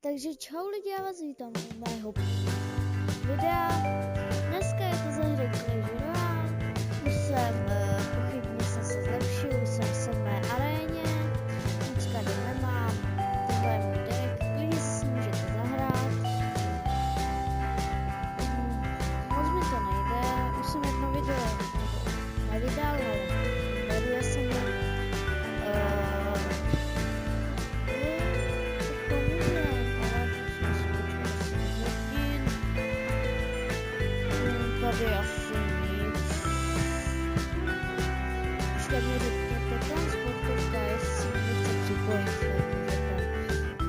Takže čau lidi, já vás vítám u mého videa. Dneska je to ze hry Clash Royale. Už jsem pochybně se zlepšil, už jsem v 7. aréně. Nic tady nemám. Tohle je můj deck, klidně si můžete zahrát. Moc mi to nejde, už jsem jedno video nevydal, ale jmenuje se mi. Tady asi nic. Ještě mi řekněte transportovka, jestli si mě chce připojit,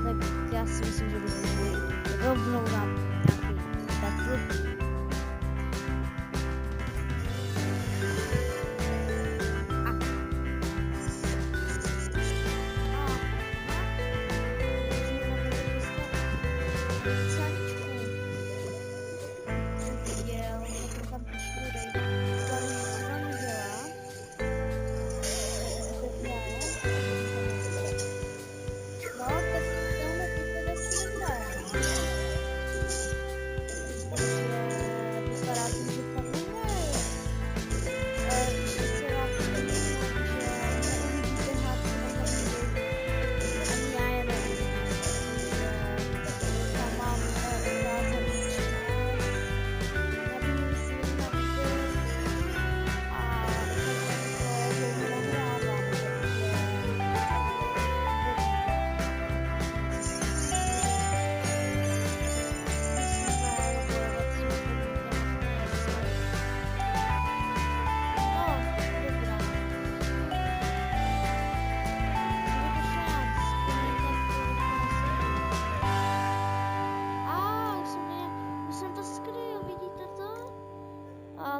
tak já si myslím, že bychom rovnou na nějaký battle.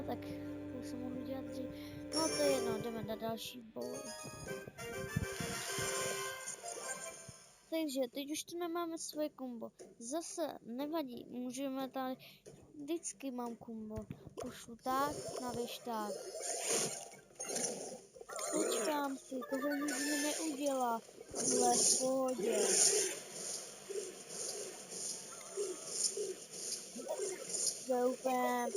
Tak už jsem mohl dělat dřív. No to je jedno, jdeme na další boj. Takže teď už tu nemáme svoje kombo. Zase nevadí, můžeme tady, vždycky mám kombo. Pošlu tak, navěš tak. Počkám si, tohle nikdy neudělá. Tohle v pohodě. Úplně...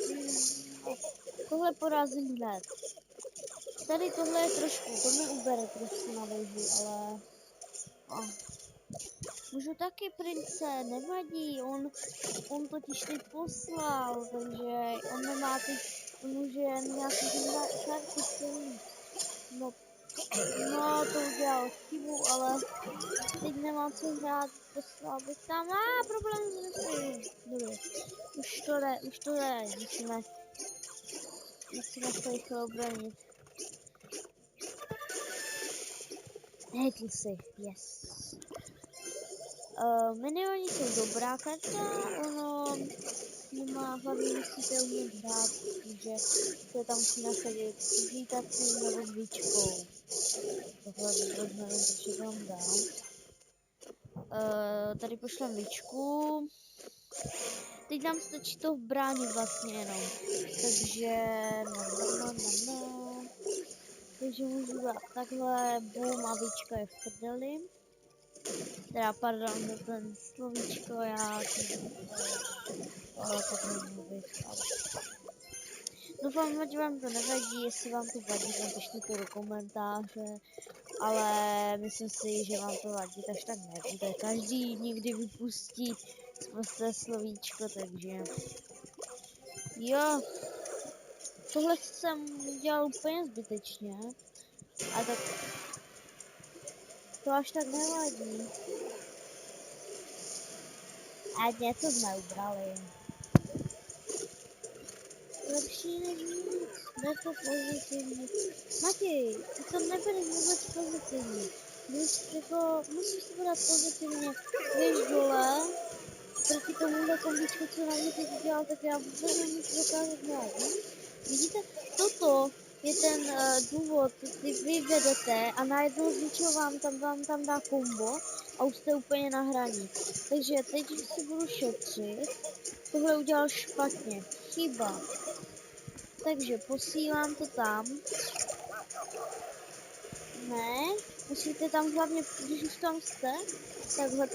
Tohle porazím hned. Tady tohle je trošku, to mi ubere trošku na věži, ale... Můžu taky prince, nevadí, on totiž teď poslal, takže on nemá teď, on může nějaký karty celý. No to udělal chybu, ale teď nemám co hrát, poslal bych tam, problém s věcí. Dobrý, už to jde, musíme se rychle obránit. Hekl si, yes. Minioni jsou dobrá karta, ono nemá, hlavně musíte umět hrát, protože se tam musí nasadit s vítacím nebo s víčkou. Tohle vůbec nevím, proč vám dám. Tady pošlem víčku. Teď nám stačí to bránit vlastně jenom. Takže Takže můžu dát takhle, boom a víčka je v prdeli. Teda pardon, za ten slovíčko, já tak nemluvit, ale... Doufám, že vám to nevadí, jestli vám to vadí, napište to do komentáře, ale myslím si, že vám to vadí, takže tak nebude. Každý někdy vypustí prostě slovíčko, takže... Jo, tohle jsem udělal úplně zbytečně, a tak... To až tak nevadí. A něco jsme ubrali. Lepší než nic, jde to pozitivně. Matěj, ty to nebereš vůbec pozitivně. Musíš to brát pozitivně. Jdeš dole, proti tomuhle kombičku, co na mě teď udělal, tak já vůbec nemůžu dokázat nějak. Vidíte, toto je ten důvod, kdy vy vedete a najednou z ničeho vám tam dá kombo a už jste úplně na hraní. Takže teď si budu šetřit. Tohle udělal špatně. Chyba. Takže posílám to tam. Ne, musíte tam hlavně, když už tam jste, takhle